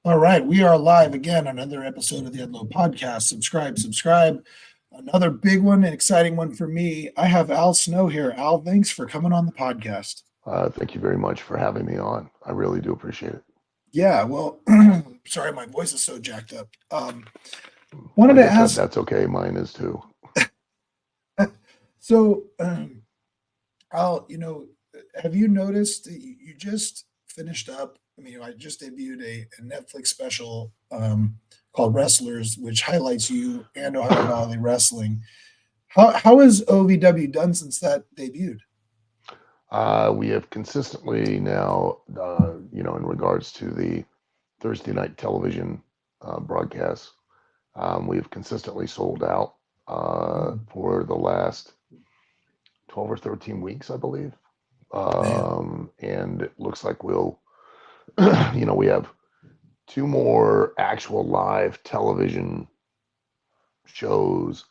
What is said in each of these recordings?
All right, we are live again on another episode of the Edlow podcast. Subscribe. Another big one, an exciting one for me. I have Al Snow here. Al, thanks for coming on the podcast. Thank you very much for having me on. I really do appreciate it. Yeah, well, sorry, my voice is so jacked up. Wanted Like to I said, ask. that's okay. Mine is too. So, Al, have you noticed that you just finished up? I mean, I just debuted a Netflix special called Wrestlers, which highlights you and Ohio Valley Wrestling. How has OVW done since that debuted? We have consistently now, in regards to the Thursday night television broadcasts, we have consistently sold out Mm, for the last 12 or 13 weeks, I believe. man, And it looks like we'll, we have two more actual live television shows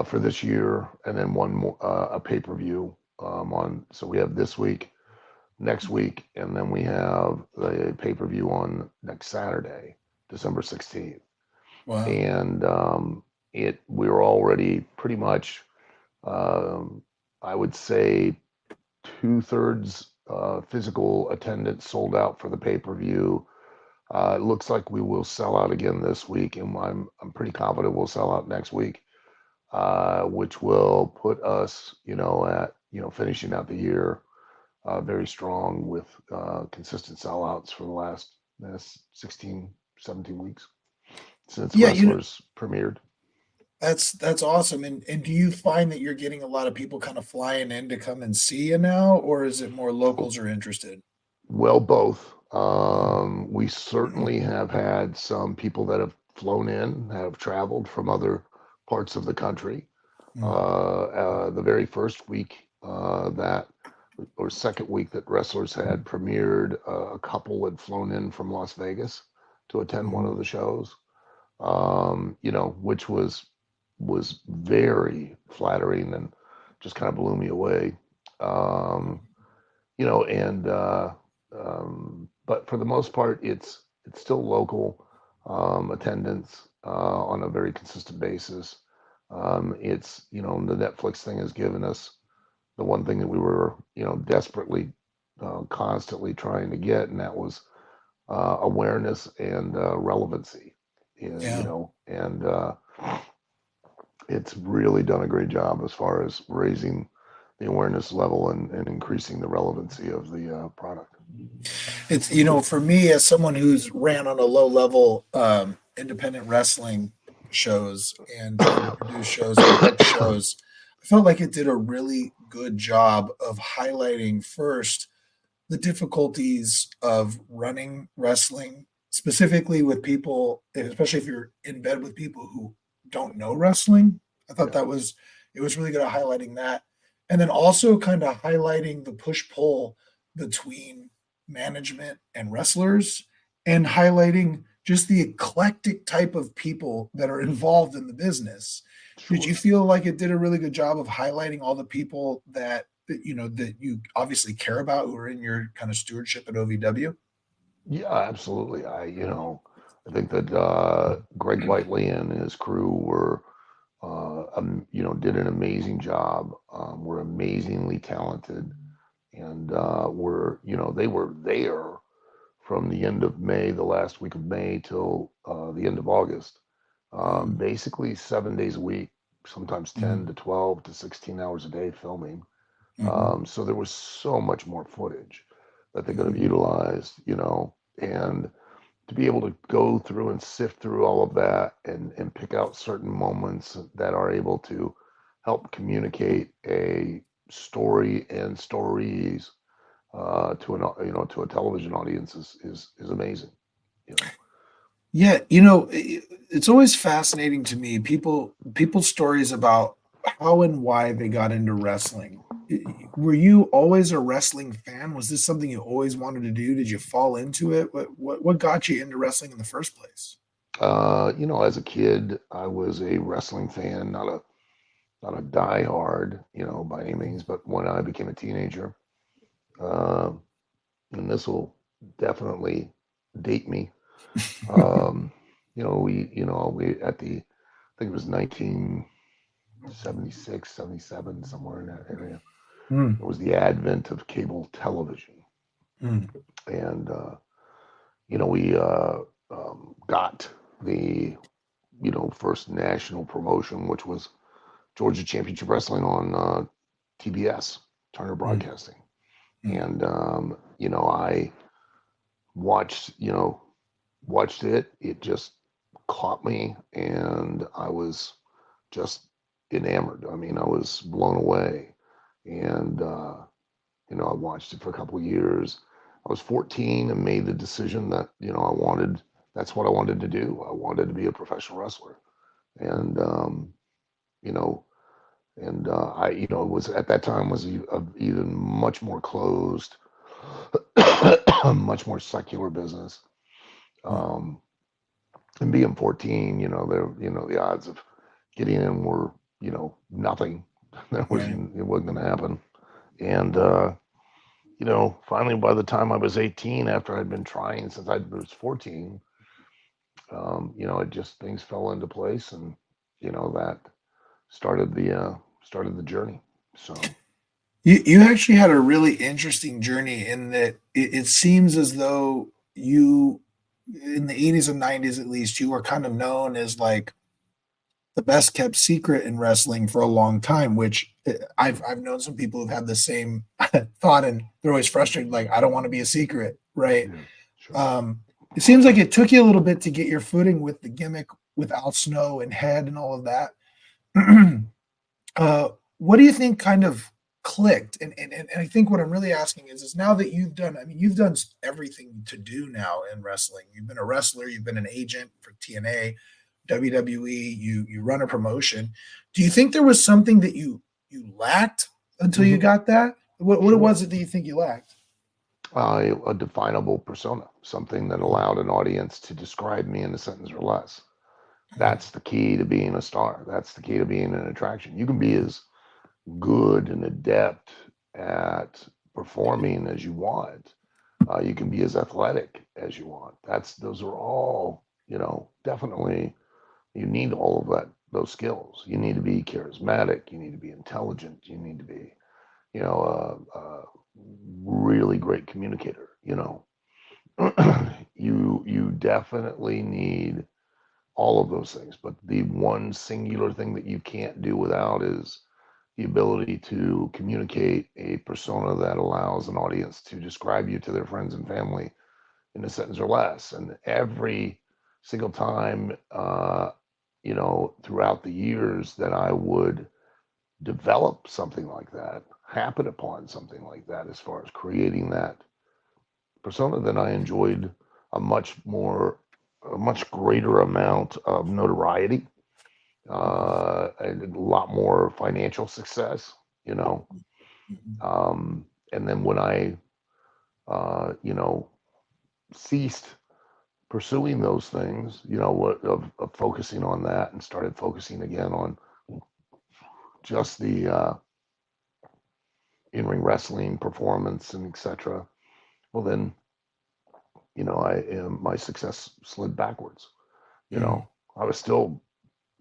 for this year, and then one more a pay per view on. So we have this week, next week, and then we have the pay per view on next Saturday, December 16th. wow, And we're already pretty much, um, I would say, 2/3 physical attendance sold out for the pay per view. It looks like we will sell out again this week, and I'm pretty confident we'll sell out next week, which will put us, at finishing out the year very strong with consistent sellouts for the last 16, 17 weeks since yeah, Wrestlers premiered. that's awesome. And do you find that you're getting a lot of people kind of flying in to come and see you now, or is it more locals are interested? Well, both. Mm, We certainly have had some people that have flown in, have traveled from other parts of the country. mm, The very first week that, or second week that Wrestlers had premiered, a couple had flown in from Las Vegas to attend one mhm. of the shows, which was very flattering and just kind of blew me away. Um, and but for the most part, it's still local attendance on a very consistent basis. It's the Netflix thing has given us the one thing that we were desperately constantly trying to get, and that was awareness and relevancy. Yeah. And it's really done a great job as far as raising the awareness level and increasing the relevancy of the product. It's, for me, as someone who's ran on a low level independent wrestling shows and tried to produce shows and book shows, I felt like it did a really good job of highlighting first the difficulties of running wrestling, specifically with people, especially if you're in bed with people who don't know wrestling. I thought Yeah, it was really good at highlighting that. And then also kind of highlighting the push pull between management and wrestlers and highlighting just the eclectic type of people that are involved in the business. Did you sure. feel like it did a really good job of highlighting all the people that you obviously care about who are in your kind of stewardship at OVW? Yeah, absolutely. I think that Greg Whiteley and his crew did an amazing job. Were amazingly talented, and they were there from the end of May, the last week of May, till the end of August. Mm, Basically 7 days a week, sometimes 10 mhm, to 12 to 16 hours a day filming. mhm, So there was so much more footage that they could have mhm. utilized, and to be able to go through and sift through all of that and pick out certain moments that are able to help communicate a story and stories to a television audience is amazing. You know, Yeah, it's always fascinating to me people's stories about how and why they got into wrestling. Were you always a wrestling fan? Was this something you always wanted to do? Did you fall into it? What got you into wrestling in the first place? as a kid, I was a wrestling fan, not a diehard, by any means, but when I became a teenager, uh, and this will definitely date me. Um, we at the, I think it was 1976, 77, somewhere in that area. Mm, It was the advent of cable television, mm, and we got the first national promotion, which was Georgia Championship Wrestling on TBS, Turner mm, Broadcasting, mm. and I watched watched it. It just caught me, and I was just enamored. I mean, I was blown away, and I watched it for a couple of years. I was 14 and made the decision that that's what I wanted to do. I wanted to be a professional wrestler, and you know, I it was at that time was even much more closed, much more secular business. Mm. Um, and being 14, the odds of getting in were, nothing. Right. It wasn't going to happen. And, finally, by the time I was 18, after I'd been trying since I was 14, it just, things fell into place, and, that started the journey. So, You actually had a really interesting journey in that it seems as though you, in the 80s and 90s at least, you were kind of known as like the best kept secret in wrestling for a long time, which I've known some people who've had the same thought, and they're always frustrated, like, I don't want to be a secret, right? yeah, sure. Um, it seems like it took you a little bit to get your footing with the gimmick with Al Snow and Head and all of that. What do you think kind of clicked? And I think what I'm really asking is now that you've done, I mean, you've done everything to do now in wrestling. You've been a wrestler, you've been an agent for TNA, WWE, you run a promotion. Do you think there was something that you lacked until you Hmm. got that? What Sure. was it that you think you lacked? A definable persona, something that allowed an audience to describe me in a sentence or less. That's the key to being a star. That's the key to being an attraction. You can be as good and adept at performing as you want. You can be as athletic as you want. Those are all, definitely you need all of those skills. You need to be charismatic. You need to be intelligent. You need to be, a really great communicator. You definitely need all of those things. But the one singular thing that you can't do without is the ability to communicate a persona that allows an audience to describe you to their friends and family in a sentence or less. And every single time, throughout the years that I would develop something like that, happen upon something like that, as far as creating that persona, then I enjoyed a much more, a much greater amount of notoriety, and a lot more financial success, you know. And then when I, uh, you know, ceased pursuing those things, of focusing on that and started focusing again on just the in-ring wrestling performance and etc. Well, then, my success slid backwards. You Mm, know, I was still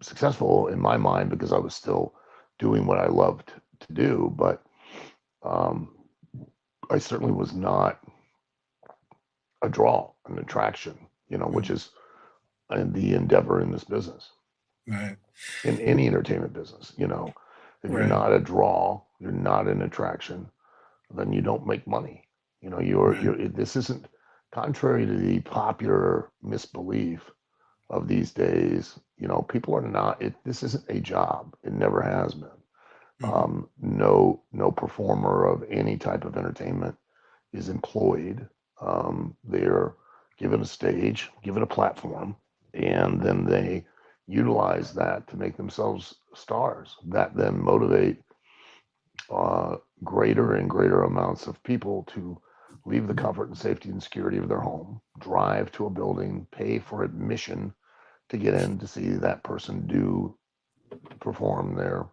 successful in my mind because I was still doing what I loved to do, but um, I certainly was not a draw, an attraction, which mm, is the endeavor in this business, right, in any entertainment business. If you're right, not a draw, you're not an attraction, then you don't make money. right. This isn't, contrary to the popular misbelief of these days. People are not. This isn't a job. It never has been. Mhm, No performer of any type of entertainment is employed. They're given a stage, given a platform, and then they utilize that to make themselves stars. That then motivate uh, greater and greater amounts of people to leave the comfort and safety and security of their home, drive to a building, pay for admission to get in to see that person do perform their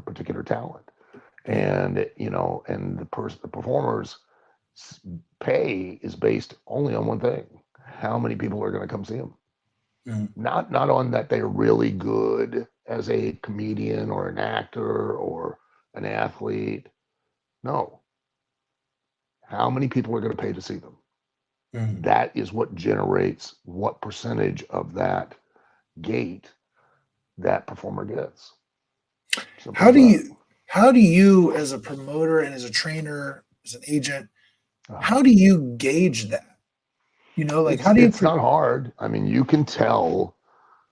particular talent. mm, And the performer's pay is based only on one thing. how many people are going to come see him. Mm. Not on that they're really good as a comedian or an actor or an athlete. No, how many people are going to pay to see them? Mm. That is what generates what percentage of that gate that performer gets. Simple How as do that. you as a promoter and as a trainer, as an agent, Uh, how do you gauge that? Like how do you it's not hard. I mean, you can tell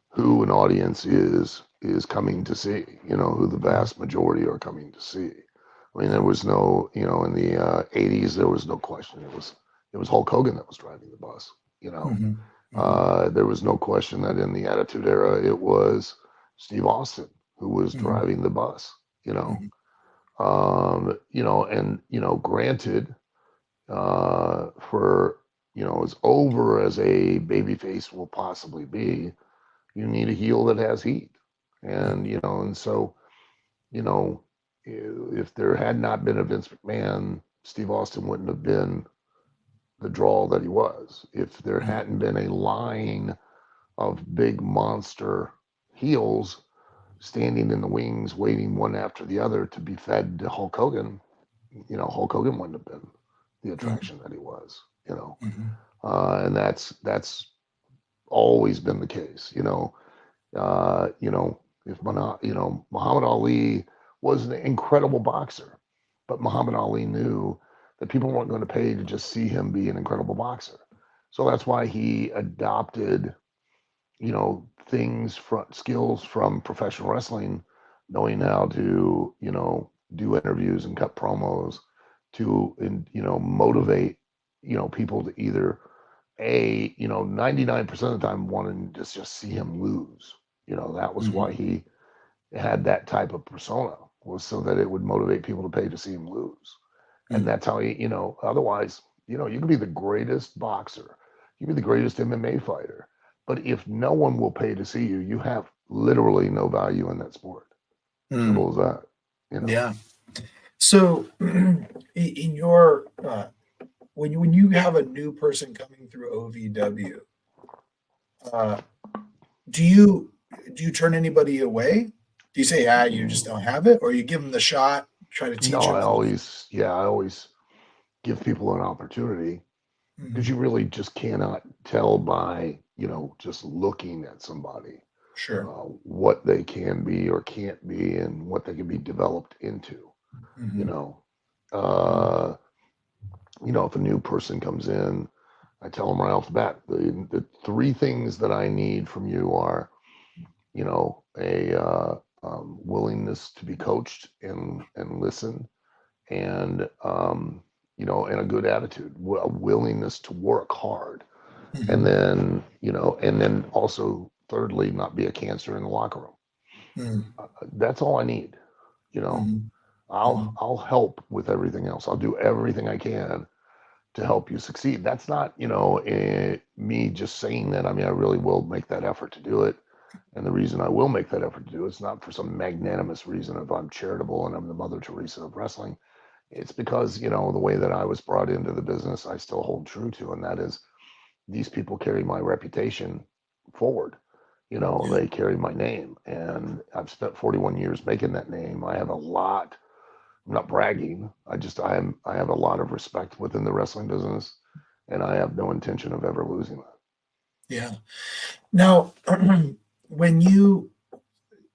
who an audience is coming to see. Who the Mhm. vast majority are coming to see. I mean, there Mhm. was no, in the '80s, there was no question. It was Hulk Hogan that was driving the bus. You know, Mhm. Mhm. there was no question that in the Attitude Era, it was Steve Austin who was Mhm. driving the bus. You know, Mhm. and granted, for as over as a babyface will possibly be, you need a heel that has heat. And, Mhm. and so, you know, if there had not been a Vince McMahon, Steve Austin wouldn't have been the draw that he was. If there Mhm. hadn't been a line of big monster heels standing in the wings, waiting one after the other to be fed to Hulk Hogan, Hulk Hogan wouldn't have been the Mhm. attraction that he was, Mhm. and that's always been the case, Uh, you know, if Muhammad Ali was an incredible boxer, but Muhammad Ali knew that people weren't going to pay to just see him be an incredible boxer. So that's why he adopted, things from skills from professional wrestling, knowing how to, do interviews and cut promos to, and, motivate, people to either 99% of the time wanting to just see him lose. That was why Mhm. he had that type of persona, was so that it would motivate people to pay to see him lose. And Mhm. that's how he, otherwise, you can be the greatest boxer, you can be the greatest MMA fighter, but if no one will pay to see you, you have literally no value in that sport. Mm. Simple as that, you know. Yeah. So, in your when you have a new person coming through OVW, uh, do you turn anybody away? Do you say, you just Mm. don't have it, or you give them the shot, try to No, teach them? I always give people an opportunity, because you Mhm. really just cannot tell by just looking at somebody Sure. what they can be or can't be and what they can be developed into. you Mhm. know Mhm. uh if a new person comes in, I tell them right off the bat, the three things that I need from you are, a willingness to be coached and listen, and and a good attitude, a willingness to work hard, and Mhm. then also thirdly, not be a cancer in the locker room. Mhm. That's all I need. you know Mhm. i'll Mhm. i'll help with everything else. I'll do everything I can to help you succeed. That's not me just saying that. I mean, I really will make that effort to do it. And the reason I will make that effort to do it's not for some magnanimous reason of I'm charitable and I'm the Mother Teresa of wrestling. It's because the way that I was brought into the business, I still hold true to, and that is, these people carry my reputation forward. Yeah. They carry my name, and I've spent 41 years making that name. I have a lot. I'm not bragging. I have a lot of respect within the wrestling business, and I have no intention of ever losing that. Yeah. Now, when you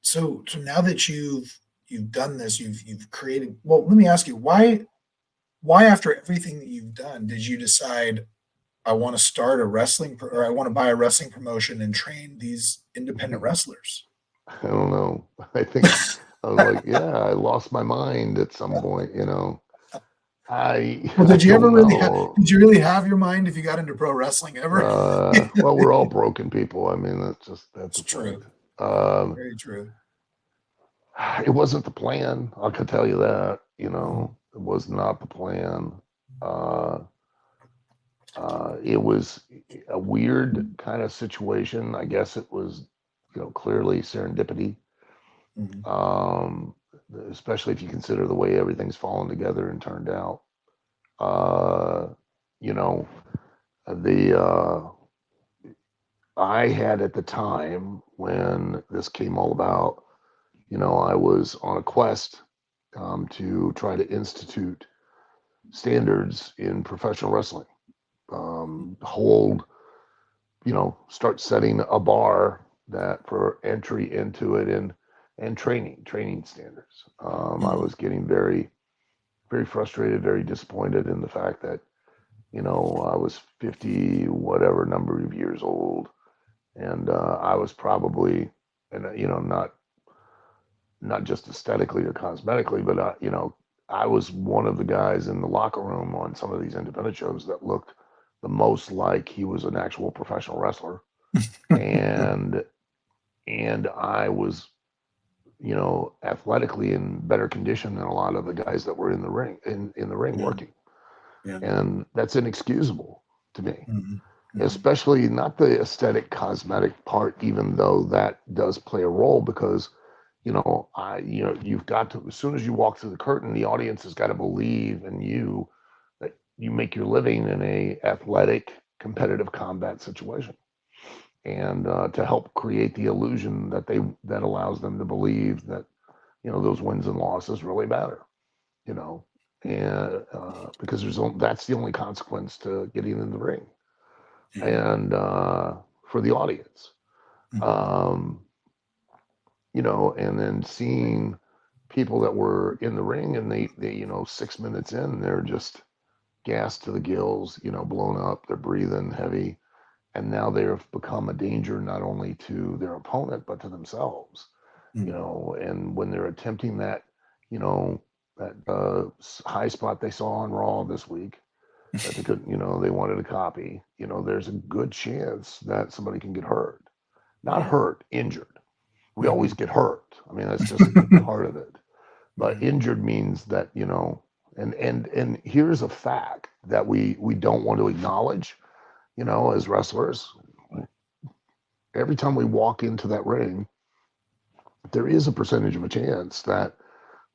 so now that you've done this, you've created. Well, let me ask you, why after everything that you've done did you decide I want to start a or I want to buy a wrestling promotion and train these independent wrestlers? I don't know. I think I was like, yeah, I lost my mind at some point. I Well, I don't know. did you really have your mind if you got into pro wrestling ever? Well, we're all broken people. I mean, that's It's a fact. true. Um, Very true. it wasn't the plan. I could tell you that. Mhm. It was not the plan. Uh, it was a weird kind of situation. I guess it was, clearly serendipity, Mhm. um, especially if you consider the way everything's fallen together and turned out. Uh, you know, the I had at the time when this came all about, I was on a quest to try to institute standards in professional wrestling, hold, start setting a bar that for entry into it and training standards. I Mhm. was getting very, very frustrated, very disappointed in the fact that, I was 50, whatever number of years old. And I was probably, and not just aesthetically or cosmetically, but I was one of the guys in the locker room on some of these independent shows that looked the most like he was an actual professional wrestler, and I was, athletically in better condition than a lot of the guys that were in the ring in the ring Yeah. working, Yeah. and that's inexcusable to me. Mhm. Mhm. Especially not the aesthetic cosmetic part, even though that does play a role because you've got to, as soon as you walk through the curtain, the audience has got to believe in you that you make your living in a athletic competitive combat situation, and to help create the illusion that allows them to believe that those wins and losses really matter, you know and because that's the only consequence to getting in the ring, Yeah. and for the audience, Mhm. um, and then seeing people that were in the ring and they 6 minutes in, they're just gassed to the gills, blown up, they're breathing heavy, and now they've become a danger not only to their opponent but to themselves, Mhm. and when they're attempting that, you know that high spot they saw on Raw this week that they couldn't, they wanted to copy, there's a good chance that somebody can get hurt, not Yeah. hurt, injured. We always Mhm. get hurt. I mean, that's just part of it. But Yeah. injured means that, and here's a fact that we don't want to acknowledge, as wrestlers. Every time we walk into that ring, there is a percentage of a chance that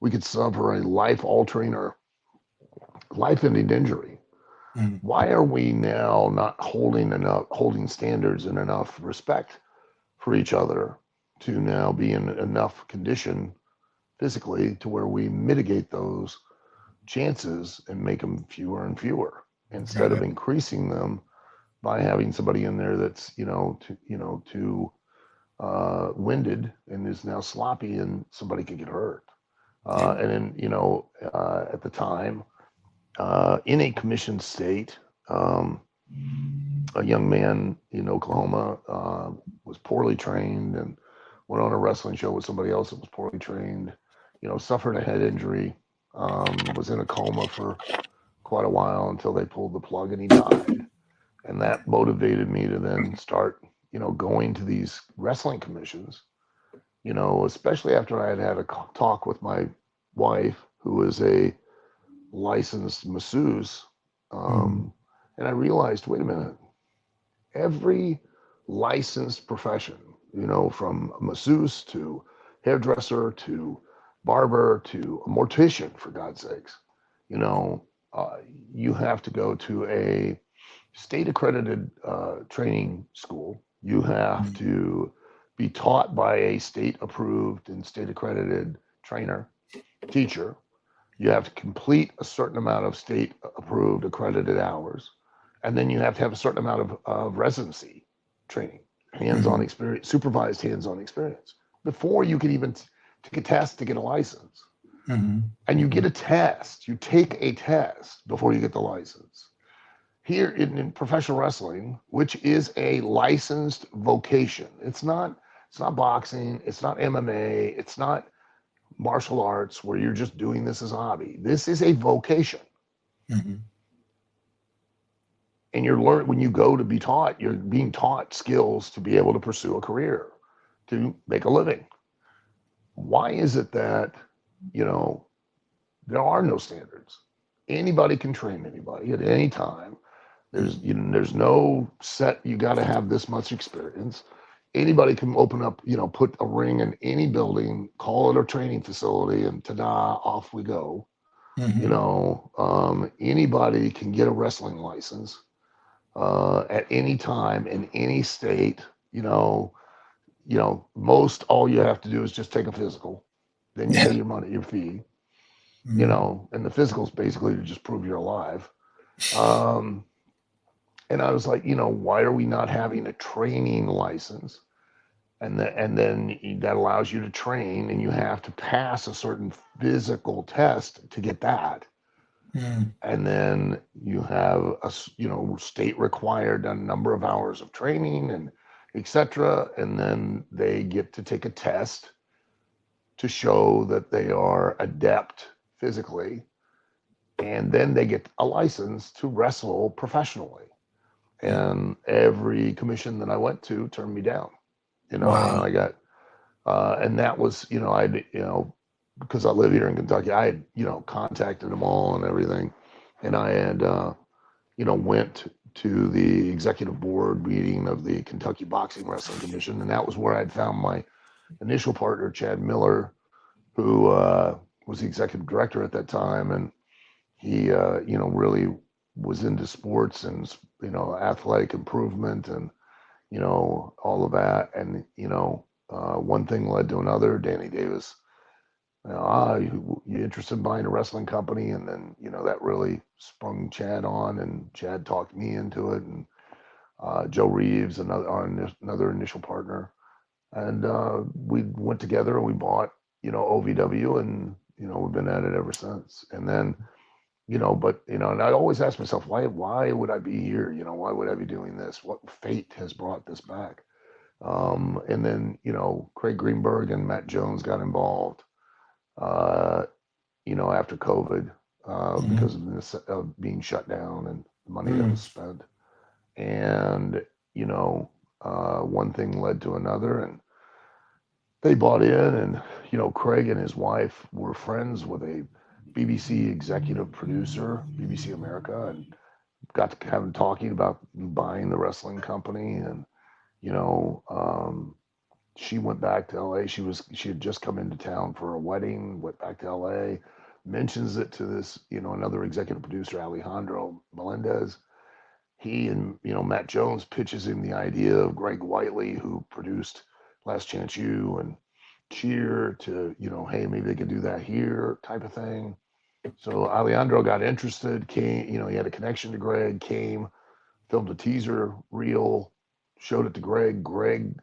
we could suffer a life-altering or life-ending injury. Mhm. Why are we now not holding standards and enough respect for each other to now be in enough condition physically to where we mitigate those chances and make them fewer and fewer instead of Right. increasing them by having somebody in there that's too winded and is now sloppy and somebody could get hurt. Yeah. And then at the time, in a commissioned state, a young man in Oklahoma was poorly trained and went on a wrestling show with somebody else that was poorly trained, suffered a head injury, was in a coma for quite a while until they pulled the plug and he died. And that motivated me to then start, going to these wrestling commissions, especially after I had had a talk with my wife, who is a licensed masseuse. Mhm. Um, and I realized, wait a minute, every licensed profession, from masseuse to hairdresser to barber to a mortician, for God's sakes, you know, uh, you have to go to a state accredited training school. You have Mhm. to be taught by a state approved and state accredited trainer, teacher. You have to complete a certain amount of state approved accredited hours. And then you have to have a certain amount of residency training, hands-on Mhm. experience, supervised hands-on experience before you can even take a test to get a license. Mhm. And you get Mhm. a test, you take a test before you get the license. Here in professional wrestling, which is a licensed vocation, it's not boxing, it's not MMA, it's not martial arts where you're just doing this as a hobby. This is a vocation. Mhm. And when you go to be taught, you're being taught skills to be able to pursue a career, to make a living. Why is it that, you know, there are no standards? Anybody can train anybody at any time. There's Mhm. you know, there's no set, you got to have this much experience. Anybody can open up, put a ring in any building, call it a training facility, and ta-da, off we go. Mhm. Anybody can get a wrestling license at any time in any state, you know, most all you have to do is just take a physical, then you pay Yeah. your money, your fee, Mm, and the physical is basically to just prove you're alive. Um, and I was like, why are we not having a training license? And then that allows you to train, and you have to pass a certain physical test to get that. mm, And then you have state required a number of hours of training and etc. And then they get to take a test to show that they are adept physically, and then they get a license to wrestle professionally. mm. And every commission that I went to turned me down, and Wow. I got and that was, because I live here in Kentucky, I had, contacted them all and everything. And I had, went to the executive board meeting of the Kentucky Boxing Wrestling Commission. And that was where I'd found my initial partner, Chad Miller, who was the executive director at that time. And he, really was into sports and, athletic improvement and, all of that. And, one thing led to another. Danny Davis, you interested in buying a wrestling company? And then, that really sprung Chad on, and Chad talked me into it. And Joe Reeves, another initial partner. And we went together and we bought, OVW, and, we've been at it ever since. And then, and I always ask myself, why would I be here? Why would I be doing this? What fate has brought this back? And then, Craig Greenberg and Matt Jones got involved, uh, after COVID, Mhm, because of this, being shut down and the money that mm. was spent. And, you know, one thing led to another, and they bought in. And, Craig and his wife were friends with a BBC executive producer, BBC America, and got to have them talking about buying the wrestling company. And, you know, um, she went back to LA. She had just come into town for a wedding, went back to LA, mentions it to this, another executive producer, Alejandro Melendez. He and, Matt Jones pitches him the idea of Greg Whiteley, who produced Last Chance U and Cheer, to, hey, maybe they could do that here, type of thing. So Alejandro got interested, came, he had a connection to Greg, came, filmed a teaser reel, showed it to Greg. Greg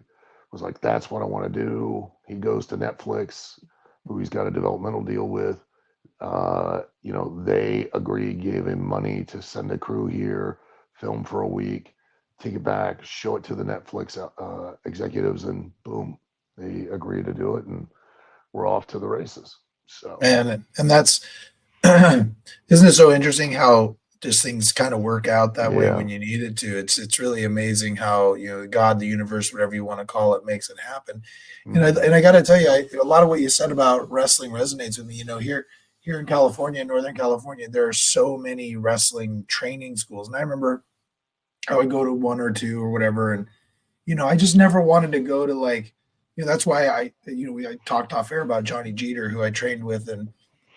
was like, that's what I want to do. He goes to Netflix, who he's got a developmental deal with. They agreed, gave him money to send a crew here, film for a week, take it back, show it to the Netflix executives, and boom, they agreed to do it, and we're off to the races. So, And that's isn't it so interesting how just things kind of work out that way yeah. when you need it to? It's really amazing how God, the universe, whatever you want to call it, makes it happen. Mm-hmm. And I got to tell you, a lot of what you said about wrestling resonates with me. Here in California, Northern California, there are so many wrestling training schools, and I remember I would go to one or two or whatever, and I just never wanted to go to like, that's why I talked off air about Johnny Jeter, who I trained with, and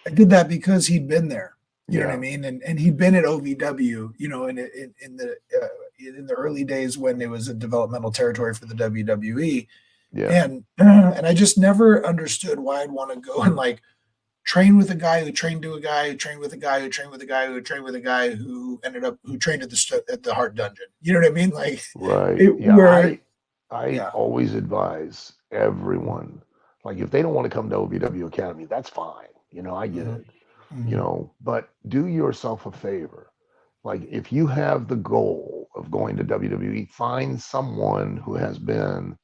I did that because he'd been there. You know what I Yeah. mean? And he'd been at OVW, in the early days when it was a developmental territory for the WWE, Yeah. and I just never understood why I'd want to go and like train with a guy who trained to a guy who trained with a guy who trained with a guy who trained with a guy who trained at the Heart Dungeon. You know what I mean? Like Right. it Yeah. where I yeah. always advise everyone, like, if they don't want to come to OVW Academy, that's fine. I get Mhm, it. mhm, But do yourself a favor. Like, if you have the goal of going to WWE, find someone who has been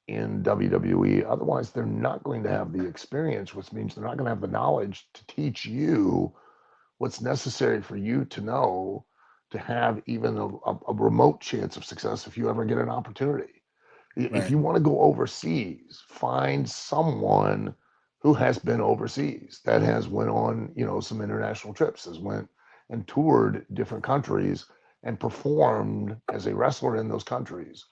in WWE. Otherwise, they're not going to have the experience, which means they're not going to have the knowledge to teach you what's necessary for you to know to have even a remote chance of success if you ever get an opportunity. If right. you want to go overseas, find someone who has been overseas, that has went on, some international trips, has went and toured different countries and performed as a wrestler in those countries.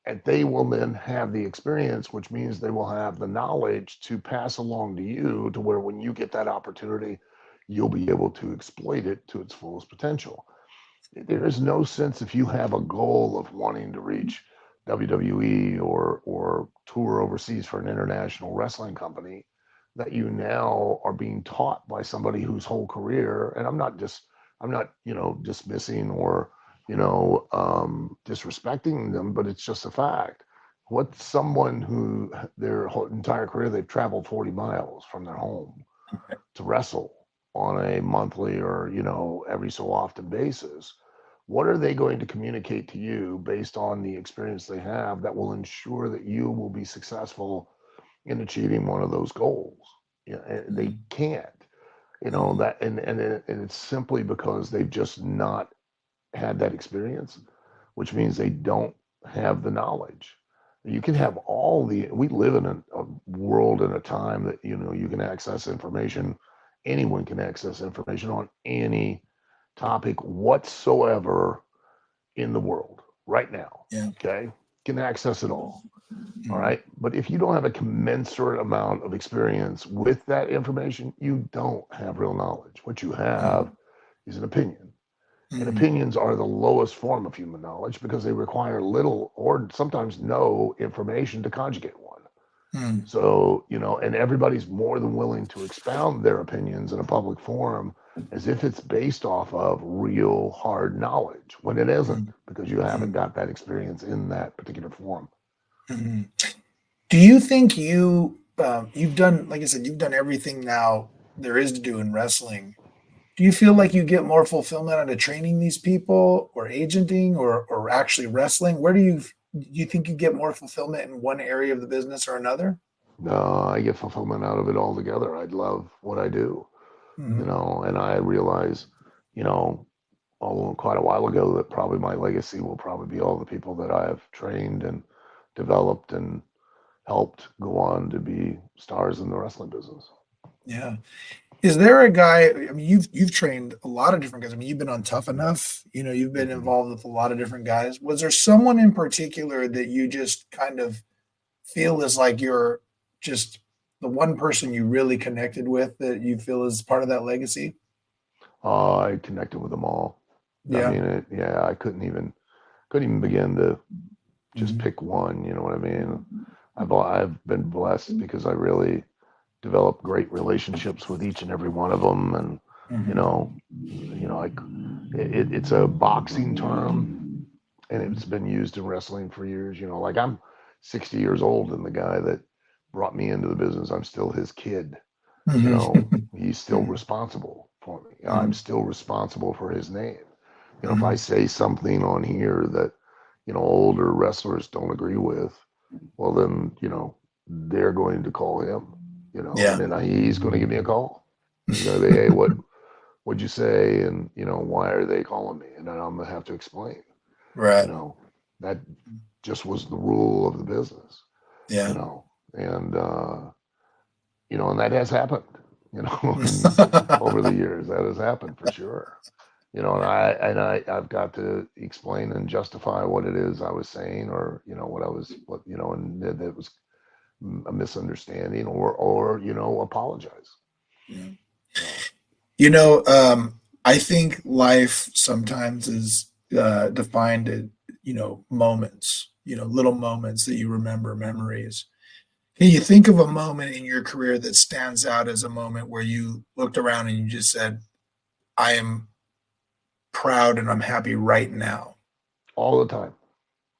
And they will then have the experience, which means they will have the knowledge to pass along to you, to where when you get that opportunity, you'll be able to exploit it to its fullest potential. There is no sense, if you have a goal of wanting to reach WWE or tour overseas for an international wrestling company, that you now are being taught by somebody whose whole career, and I'm not, dismissing or, disrespecting them, but it's just a fact. What someone who their whole entire career they've traveled 40 miles from their home to wrestle on a monthly or, every so often basis, what are they going to communicate to you based on the experience they have that will ensure that you will be successful in achieving one of those goals? They can't, that, and it's simply because they've just not had that experience, which means they don't have the knowledge. You can have we live in a world and a time that, you can access information. Anyone can access information on any topic whatsoever in the world right now. Yeah. Okay. Can access it all. All Mhm. right. But if you don't have a commensurate amount of experience with that information, you don't have real knowledge. What you have is an opinion. And Mhm. opinions are the lowest form of human knowledge because they require little or sometimes no information to conjugate one. Mhm. So, and everybody's more than willing to expound their opinions in a public forum as if it's based off of real hard knowledge when it isn't, Mhm. because you haven't Mhm. got that experience in that particular form. Mhm. Do you think you've done, like I said, you've done everything now there is to do in wrestling? Do you feel like you get more fulfillment out of training these people or agenting or actually wrestling? Do you think you get more fulfillment in one area of the business or another? No, I get fulfillment out of it altogether. I love what I do, Mhm. and I realize, you know, quite a while ago that probably my legacy will probably be all the people that I've trained and developed and helped go on to be stars in the wrestling business. Yeah. Is there a guy, I mean, you've trained a lot of different guys. I mean, you've been on Tough Enough, you've been Hmm. involved with a lot of different guys. Was there someone in particular that you just kind of feel is like you're just the one person you really connected with that you feel is part of that legacy? I connected with them all. I Yeah. mean, yeah, I couldn't even begin to just Mhm. pick one. You know what I mean? I've been blessed because I really developed great relationships with each and every one of them, and you Mhm. know, I it's a boxing term, and it's been used in wrestling for years. Like I'm 60 years old, and the guy that brought me into the business, I'm still his kid. You Mhm. know, he's still Mhm. responsible for me. I'm Mhm. still responsible for his name. If I Mhm. say something on here that, older wrestlers don't agree with, well, then, they're going to call him, and Yeah. then he's going to give me a call. He's going to be, hey, what'd you say? And, why are they calling me? And then I'm going to have to explain, you Right. know, that just was the rule of the business, you Yeah. know, and, and that has happened, and over the years, that has happened for sure. I've got to explain and justify what it is I was saying, or and that it was a misunderstanding, or apologize. Yeah. You know, I think life sometimes is defined at, moments, little moments that you remember, memories. Can you think of a moment in your career that stands out as a moment where you looked around and you just said, I am proud and I'm happy right now? all the time,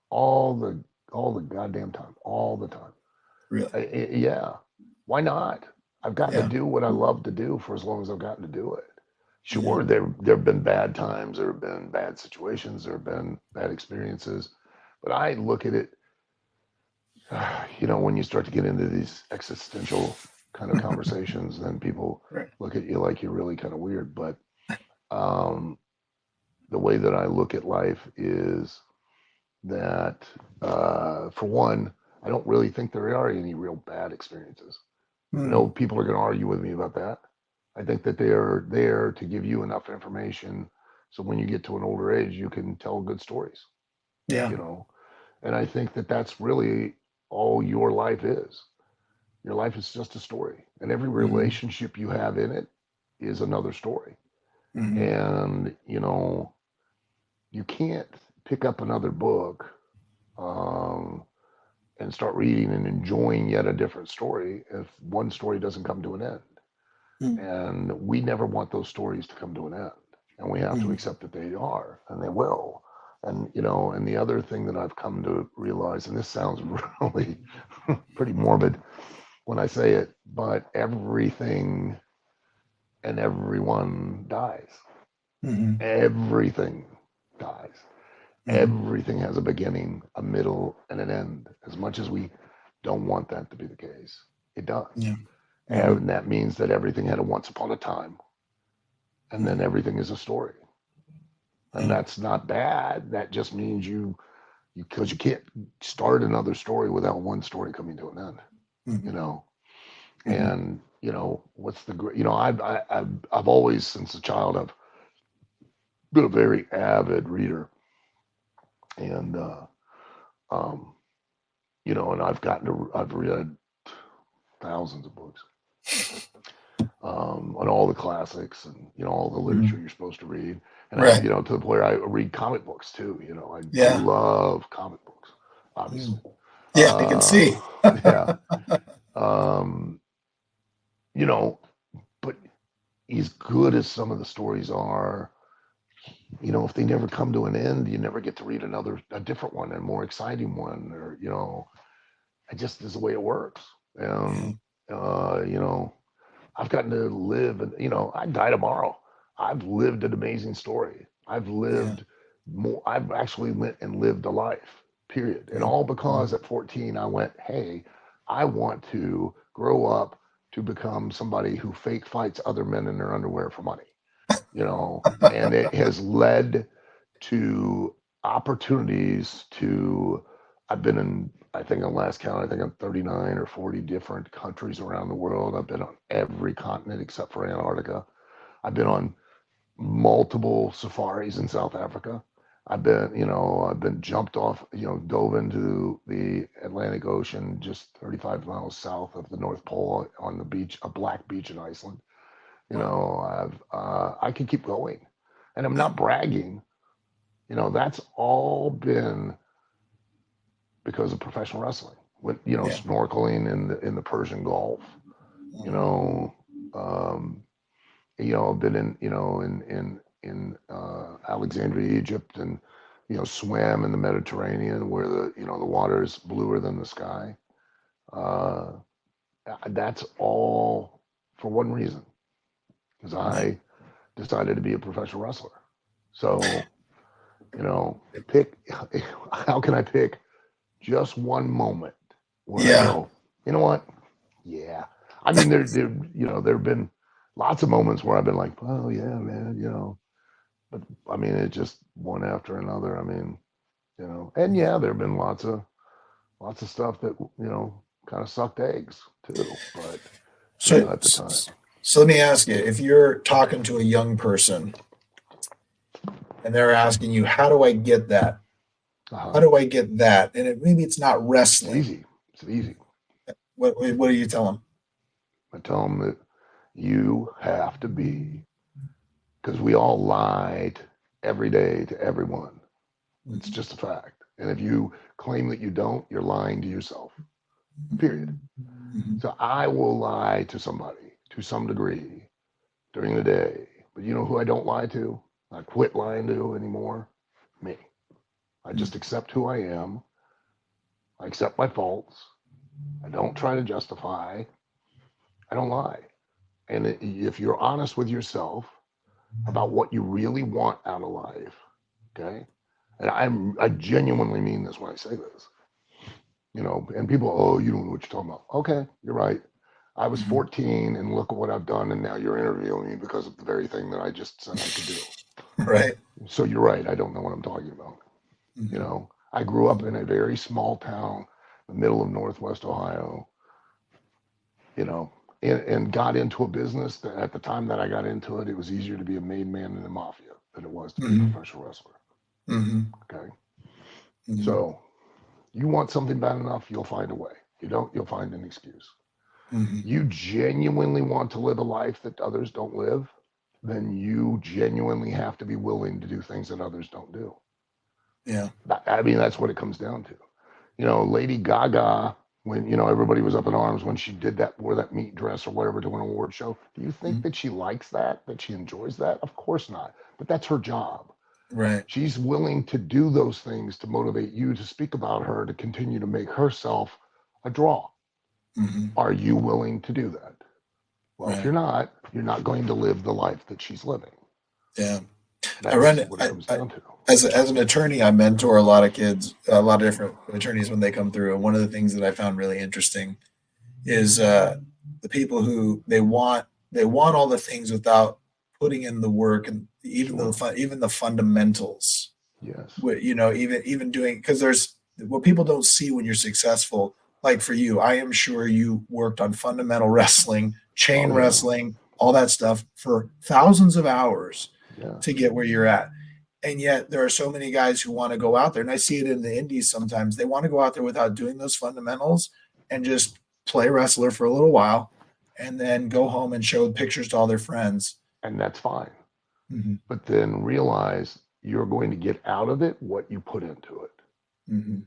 all the all the goddamn time, all the time. Really? Yeah, why not? I've gotten to Yeah. do what I love to do for as long as I've gotten to do it. Yeah. Sure, there have been bad times, there have been bad situations, there have been bad experiences, but I look at it, when you start to get into these existential kind of conversations, then people Right. look at you like you're really kind of weird. But um, the way that I look at life is that, for one, I don't really think there are any real bad experiences. I know Mm. people are going to argue with me about that. I think that they are there to give you enough information so when you get to an older age, you can tell good stories, Yeah. you know. And I think that that's really all your life is. Your life is just a story, and every Hmm. relationship you have in it is another story. Hmm. And, you can't pick up another book um, and start reading and enjoying yet a different story if one story doesn't come to an end. Mm, And we never want those stories to come to an end. And we have to mm, accept that they are, and they will. And, you know, and the other thing that I've come to realize, and this sounds really pretty morbid when I say it, but everything and everyone dies. mhm, Everything dies. mhm. Everything has a beginning, a middle, and an end. As much as we don't want that to be the case, it does. Yeah. Mhm, And that means that everything had a once upon a time, and then mhm. everything is a story. And Yeah. that's not bad. That just means because you can't start another story without one story coming to an end, you Mhm, know. mhm, And you know what's the great? You know, I've always since a child I've been a very avid reader, and um, you know, and I've read thousands of books on all the classics and you know all the literature mhm. you're supposed to read. And I, Right. you know, to the point where I read comic books too. You know, I Yeah. love comic books, obviously. Mm. Yeah, I can Uh, see. yeah. Um, you know, but as good as some of the stories are, you know, if they never come to an end, you never get to read a different one, a more exciting one, or you know, it just is the way it works. Yeah. And you know, I've gotten to live, and you know, I die tomorrow. I've lived an amazing story. I've Yeah. lived more. I've actually went and lived a life. Period. And Mm, all mm, because at 14 I went, hey, I want to grow up to become somebody who fake fights other men in their underwear for money. You know, and it has led to opportunities to. I've been in, I think on last count, I think I'm 39 or 40 different countries around the world. I've been on every continent except for Antarctica. I've been on multiple safaris in South Africa. I've been jumped off, you know, dove into the Atlantic Ocean just 35 miles south of the North Pole on the beach, a black beach in Iceland. You wow. know, I can keep going, and I'm not bragging. You know, that's all been because of professional wrestling. With you know, Yeah. snorkeling in the Persian Gulf. You Mhm, know, I've been in Alexandria, Egypt, and you know, swam in the Mediterranean where the water is bluer than the sky. Uh, that's all for one reason, because yeah. I decided to be a professional wrestler. So you know, pick how can I pick just one moment when I Yeah. go, you know what? Yeah. I mean, there have been lots of moments where I've been like, oh yeah, man, you know, but I mean, it's just one after another. I mean, you know, and Mhm. yeah, there have been lots of stuff that, you know, kind of sucked eggs too, but you know, So, at the time. so let me ask you, if you're talking to a young person and they're asking you, how do I get that? How Uh-huh. do I get that? And maybe it's not It's wrestling. easy. It's easy. What do you tell them? I tell them that you have to be, because we all lie every day to everyone. It's Mhm, just a fact. And if you claim that you don't, you're lying to yourself, period. mhm, So I will lie to somebody to some degree during the day. But you know who I don't lie to? I quit lying to anymore? Me. I mhm, just accept who I am. I accept my faults. I don't try to justify. I don't lie. And if you're honest with yourself about what you really want out of life, okay? And I genuinely mean this when I say this. You know, and people, oh, you don't know what you're talking about. Okay, you're right. I was mhm. 14 and look at what I've done, and now you're interviewing me because of the very thing that I just said I could do. Right. So you're right. I don't know what I'm talking about. You Mhm, know, I grew up mhm, in a very small town, the middle of Northwest Ohio, you know, and got into a business that at the time that I got into it, it was easier to be a made man in the mafia than it was to be a mhm, professional wrestler. mhm, Okay. mhm, So you want something bad enough, you'll find a way. You don't, you'll find an excuse. mhm, You genuinely want to live a life that others don't live, then you genuinely have to be willing to do things that others don't do. Yeah. I mean, that's what it comes down to. Lady Gaga, when, everybody was up in arms when she did that, wore that meat dress or whatever to an award show. Do you think Mhm. that she likes that she enjoys that? Of course not. But that's her job. Right. She's willing to do those things to motivate you to speak about her, to continue to make herself a draw. Hmm. Are you willing to do that? Well, if Right. you're not going to live the life that she's living. Yeah. I run That's it. what it comes down to. As an attorney, I mentor a lot of kids, a lot of different attorneys when they come through. And one of the things that I found really interesting is the people who they want all the things without putting in the work and Sure. even the fundamentals. Yes. Even doing, because there's what people don't see when you're successful. Like for you, I am sure you worked on fundamental wrestling, chain Oh yeah. wrestling, all that stuff for thousands of hours to Yes. get where you're at. And yet there are so many guys who want to go out there, and I see it in the indies sometimes. They want to go out there without doing those fundamentals and just play wrestler for a little while and then go home and show pictures to all their friends. And that's fine. Hmm. But then realize you're going to get out of it what you put into it. Hmm.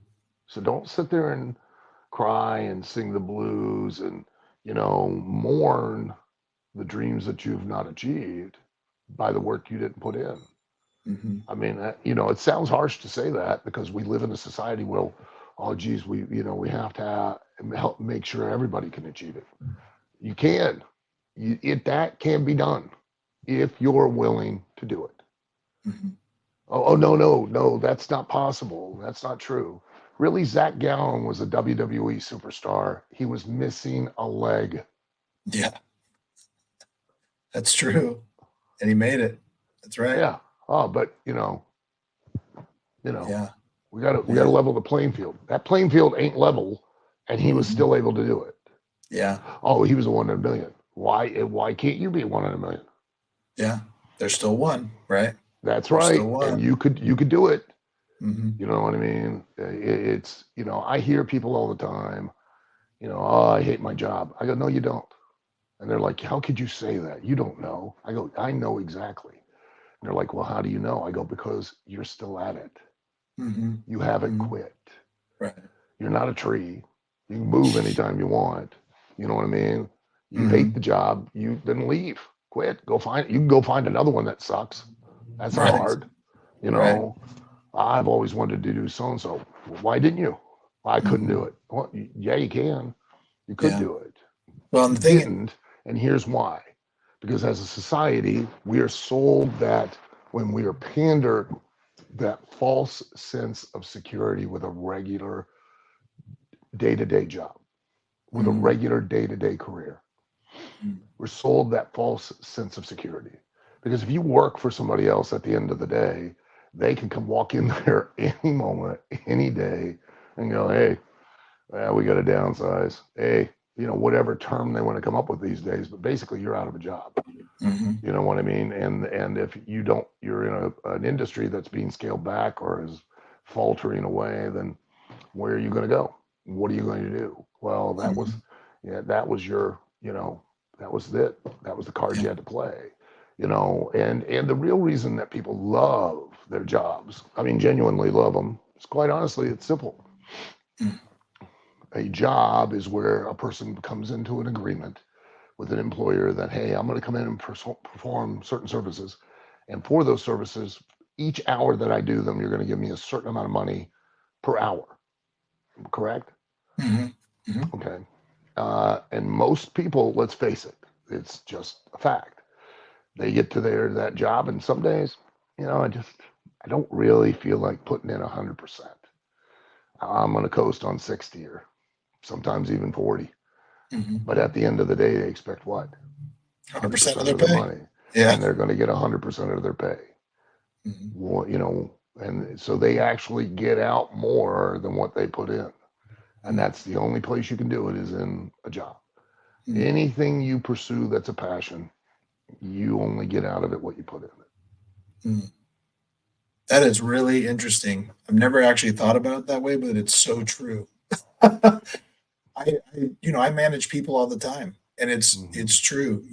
So don't sit there and cry and sing the blues and, mourn the dreams that you've not achieved by the work you didn't put in. Hmm. I mean, it sounds harsh to say that because we live in a society where, oh, geez, we have to help make sure everybody can achieve it. You can. That can be done if you're willing to do it. Hmm. Oh, no, no, no, that's not possible. That's not true. Really, Zach Gallen was a WWE superstar. He was missing a leg. Yeah, that's true. And he made it. That's right. Yeah. Oh, but you know, Yeah. we gotta Yeah. level the playing field. That playing field ain't level, and he was Hmm. still able to do it. Yeah. Oh, he was a one in a million. Why can't you be a one in a million? Yeah. There's still one, right? That's There's right. still And one. you could do it. Hmm. You know what I mean? It's I hear people all the time, oh, I hate my job. I go, no, you don't. And they're like, how could you say that? You don't know. I go, I know exactly. And they're like, well, how do you know? I go, because you're still at it. Hmm. You haven't Hmm. quit. Right. You're not a tree. You can move anytime you want. You know what I mean? You hate the Hmm. job, you then leave. Quit. You can go find another one that sucks. That's not Right. hard. You Right. know, I've always wanted to do so and so. Why didn't you? I couldn't do Hmm. it. Well, yeah, you can. You could Yeah. do it. Well, But and you the thing, didn't. And here's why. Because as a society, we are sold that when we are pandered that false sense of security with a regular day to day job, with a mhm, regular day to day career. mhm, We're sold that false sense of security. Because if you work for somebody else at the end of the day, they can come walk in there any moment, any day, and go, hey, well, we got to downsize. Hey, whatever term they want to come up with these days, but basically you're out of a job. mhm, You know what I mean? And if you're in an industry that's being scaled back or is faltering away, then where are you going to go? What are you going to do? Well, mhm, that was your, that was it. That was the cards yeah, you had to play. And the real reason that people love their jobs, I mean, genuinely love them, is quite honestly, it's simple. mm, A job is where a person comes into an agreement with an employer that, hey, I'm going to come in and perform certain services. And for those services, each hour that I do them, you're going to give me a certain amount of money per hour. Correct? mhm, mhm, Okay. And most people, let's face it, it's just a fact. They get to that job, and some days, I don't really feel like putting in 100%. I'm going to coast on 60 or sometimes even 40. mhm. But at the end of the day, they expect what? 100% of 100% their of their pay. money, Yeah. and they're going to get 100% of their pay. Mhm, Well, and so they actually get out more than what they put in. And mm, that's the only place you can do it is in a job. mm, Anything you pursue that's a passion, you only get out of it what you put in it. mm. That is really interesting. I've never actually thought about it that way, but it's so true. I manage people all the time, and Hmm. it's true.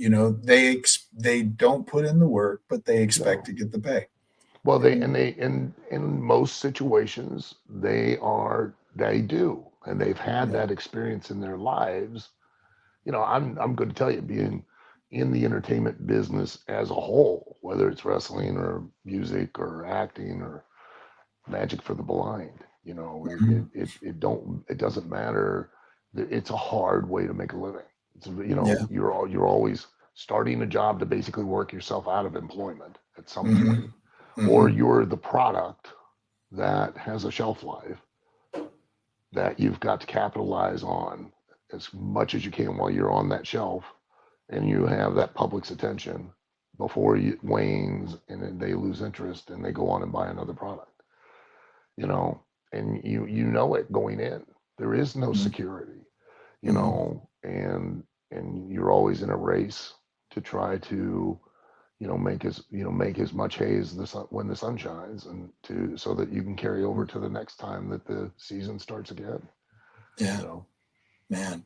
They don't put in the work, but they expect No, to get the pay. Well, And in most situations they do, and they've had yeah. that experience in their lives. I'm going to tell you, being in the entertainment business as a whole, whether it's wrestling or music or acting or magic for the blind, Mhm. it doesn't matter. It's a hard way to make a living. Yeah. You're always starting a job to basically work yourself out of employment at some point, Hmm. or Hmm. you're the product that has a shelf life that you've got to capitalize on as much as you can while you're on that shelf, and you have that public's attention before it wanes and then they lose interest and they go on and buy another product, you know, and you it going in. There is no security, Hmm. and you're always in a race to try to make as much hay as the sun when the sun shines, and to so that you can carry over to the next time that the season starts again. Yeah, You know. man.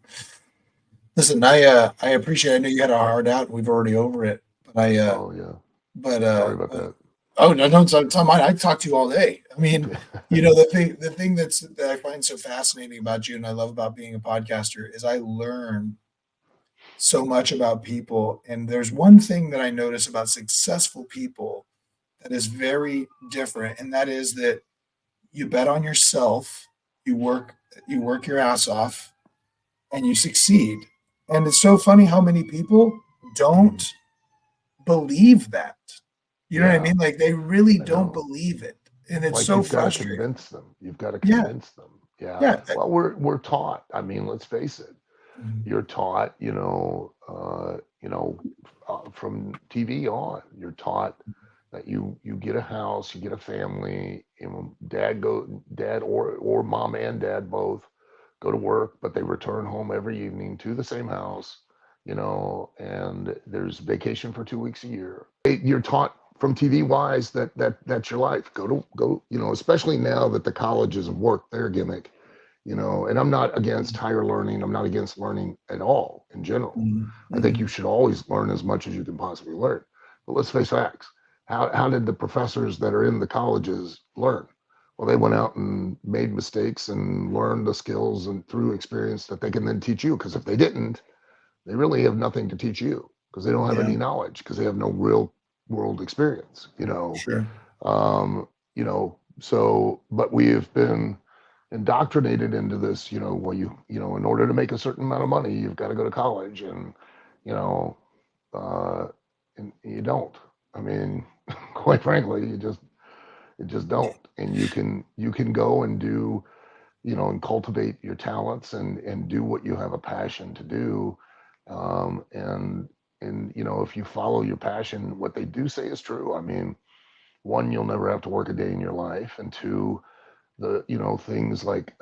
Listen, I appreciate. I know you had a hard out. We've already over it, but Oh yeah. but Sorry about that. oh no, no, it's on mine. I talk to you all day. I mean, the thing that I find so fascinating about you and I love about being a podcaster is I learn so much about people. And there's one thing that I notice about successful people that is very different, and that is that you bet on yourself, you work you work your ass off, and you succeed. And it's so funny how many people don't Mhm. believe that. You know what I Yeah, mean? Like they really I don't know. believe it. And it's Like so you've got to frustrating. convince them. You've got to Yeah. convince them. Yeah. Yeah. Well, we're taught. I mean, let's face it. Mhm. You're taught. From TV on, you're taught that you get a house, you get a family. Dad or mom and dad both go to work, but they return home every evening to the same house. And there's vacation for 2 weeks a year. You're taught from TV wise that's your life. Go. Especially now that the colleges have worked their gimmick. And I'm not against higher learning. I'm not against learning at all in general. Mhm. I think you Mhm. should always learn as much as you can possibly learn. But let's face facts. How did the professors that are in the colleges learn? Well, they went out and made mistakes and learned the skills and through experience that they can then teach you. Because if they didn't, they really have nothing to teach you because they don't have Yeah. any knowledge because they have no real world experience. Sure. But we have been indoctrinated into this, in order to make a certain amount of money, you've got to go to college, and you know, uh, and you don't. I mean, quite frankly, you just don't. And you can go and do, and cultivate your talents and do what you have a passion to do. And if you follow your passion, what they do say is true. I mean, one, you'll never have to work a day in your life, and two, things like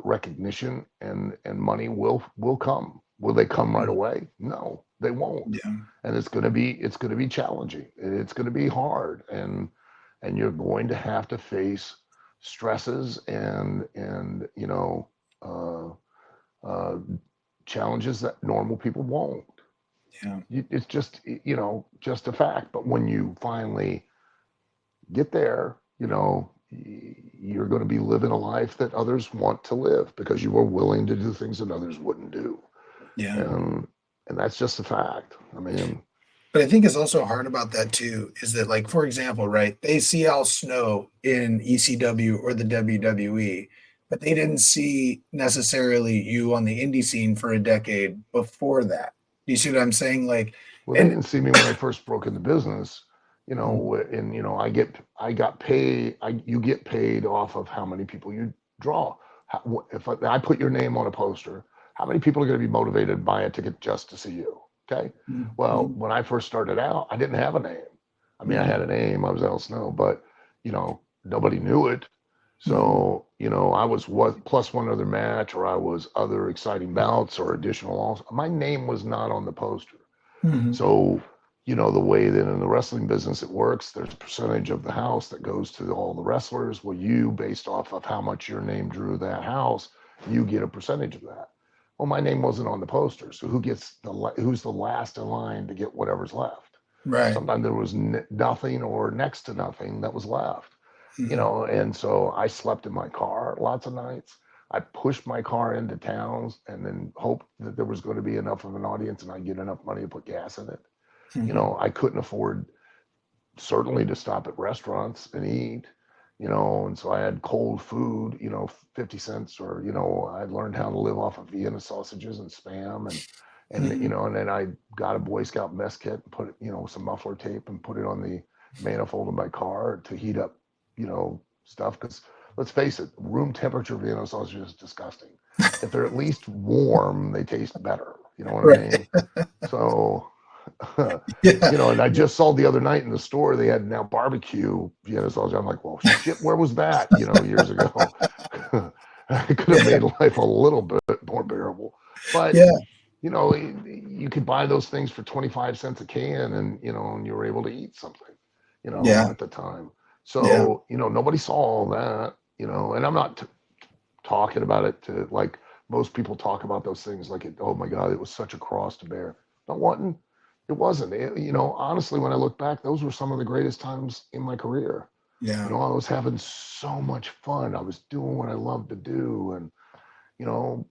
recognition and money will come. Will they come right Mhm. away? No, they won't. Yeah. And it's going to be challenging. It's going to be hard, and you're going to have to face stresses and uh, uh, challenges that normal people won't. Yeah. It's just a fact. But when you finally get there, you're going to be living a life that others want to live because you are willing to do things that others wouldn't do. Yeah. And that's just a fact. I mean, But I think it's also hard about that too, is that like for example, right? They see Al Snow in ECW or the WWE, but they didn't see necessarily you on the indie scene for a decade before that. Do you see what I'm saying? Like, well, they and didn't see me when I first broke into business, mm, and I got paid. You get paid off of how many people you draw. If I put your name on a poster, how many people are going to be motivated to buy a ticket just to see you? Okay. mm, Well, mm, when I first started out, I didn't have a name. I mean, I had mm, a name. I was Al Snow, but nobody knew it. mm, So, I was what plus one other match, or I was other exciting bouts or additional. My name was not on the poster. mhm, So, the way that in the wrestling business it works, there's a percentage of the house that goes to all the wrestlers. Well, based off of how much your name drew that house, you get a percentage of that. Well, my name wasn't on the poster, so who's the last in line to get whatever's left? Right. Sometimes there was nothing or next to nothing that was left, Mhm. and so I slept in my car lots of nights. I pushed my car into towns and then hoped that there was going to be enough of an audience and I'd get enough money to put gas in it. Mhm. I couldn't afford certainly to stop at restaurants and eat, and so I had cold food, 50 cents, or, I learned how to live off of Vienna sausages and spam, Mhm. and then I got a Boy Scout mess kit and put it, some muffler tape and put it on the manifold of my car to heat up, stuff. Because let's face it, room temperature Vienna sausage is disgusting. If they're at least warm, they taste better. You know what I Right. mean? So, Yeah. and I just saw the other night in the store they had now barbecue Vienna sausage. I'm like, well, shit, where was that? Years ago. I could have Yeah. made life a little bit more bearable, but Yeah. you could buy those things for 25 cents a can, and you were able to eat something, Yeah. at the time. Yeah. So nobody saw all that, and I'm not talking about it to like most people talk about those things like oh my god, it was such a cross to bear. Not wanting, it wasn't. Honestly, when I look back, those were some of the greatest times in my career. Yeah. I was having so much fun. I was doing what I loved to do, and